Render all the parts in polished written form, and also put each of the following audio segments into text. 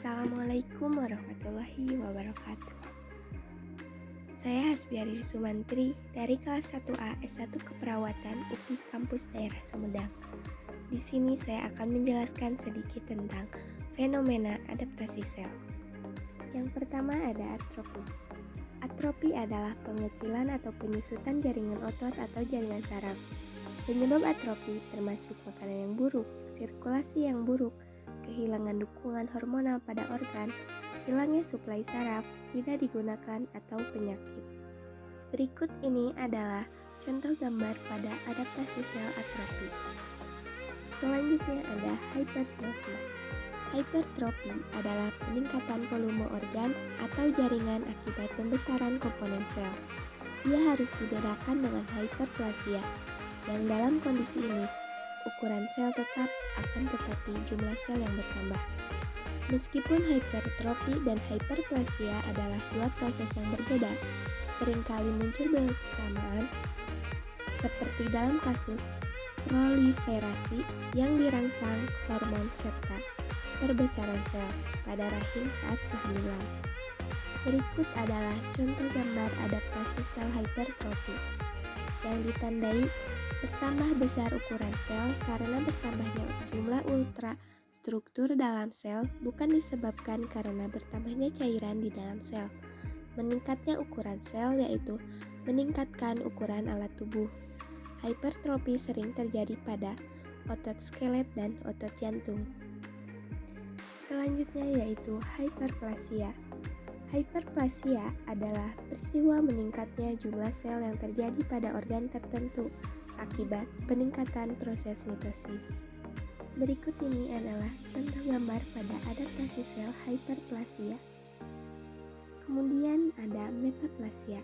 Assalamualaikum warahmatullahi wabarakatuh. Saya Hasbiari Sumantri dari kelas 1A S1 Keperawatan UPI Kampus Daerah Sumedang. Di sini saya akan menjelaskan sedikit tentang fenomena adaptasi sel. Yang pertama ada atrofi. Atrofi adalah pengecilan atau penyusutan jaringan otot atau jaringan saraf. Penyebab atrofi termasuk makanan yang buruk, sirkulasi yang buruk, kehilangan dukungan hormonal pada organ, hilangnya suplai saraf, tidak digunakan, atau penyakit. Berikut ini adalah contoh gambar pada adaptasi sel atrofi. Selanjutnya ada hypertrofi. Hypertrofi adalah peningkatan volume organ atau jaringan akibat pembesaran komponen sel. Ia harus dibedakan dengan hyperplasia, yang dalam kondisi ini ukuran sel tetap akan tetapi jumlah sel yang bertambah. Meskipun hypertrofi dan hyperplasia adalah dua proses yang berbeda, seringkali muncul bersamaan, seperti dalam kasus proliferasi yang dirangsang hormon serta perbesaran sel pada rahim saat kehamilan. Berikut adalah contoh gambar adaptasi sel hypertrofi yang ditandai bertambah besar ukuran sel karena bertambahnya jumlah ultrastruktur dalam sel bukan disebabkan karena bertambahnya cairan di dalam sel. Meningkatnya ukuran sel yaitu meningkatkan ukuran alat tubuh. Hypertrofi sering terjadi pada otot skelet dan otot jantung. Selanjutnya yaitu hyperplasia. Hyperplasia adalah peristiwa meningkatnya jumlah sel yang terjadi pada organ tertentu akibat peningkatan proses mitosis. Berikut ini adalah contoh gambar pada adaptasi sel hyperplasia. Kemudian ada metaplasia.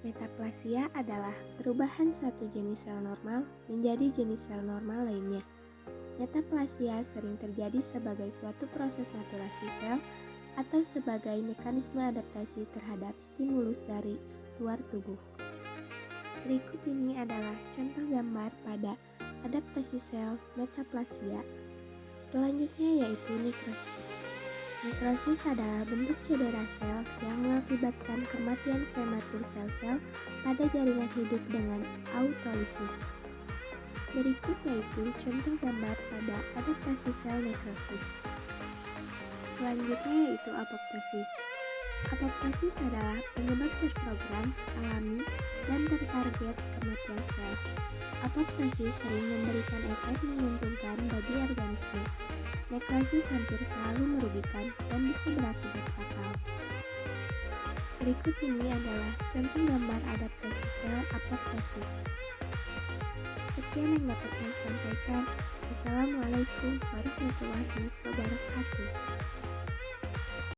Metaplasia adalah perubahan satu jenis sel normal menjadi jenis sel normal lainnya. Metaplasia sering terjadi sebagai suatu proses maturasi sel atau sebagai mekanisme adaptasi terhadap stimulus dari luar tubuh. Berikut ini adalah contoh gambar pada adaptasi sel metaplasia. Selanjutnya yaitu nekrosis. Nekrosis adalah bentuk cedera sel yang mengakibatkan kematian prematur sel-sel pada jaringan hidup dengan autolisis. Berikut yaitu contoh gambar pada adaptasi sel nekrosis. Selanjutnya yaitu apoptosis. Apoptosis adalah penyebab terprogram, alami, dan tertarget kematian sel. Apoptosis sering memberikan efek menguntungkan bagi organisme. Nekrosis hampir selalu merugikan dan bisa berakibat fatal. Berikut ini adalah contoh gambar adaptasi sel apoptosis. Sekian yang dapat saya sampaikan. Wassalamualaikum warahmatullahi wabarakatuh.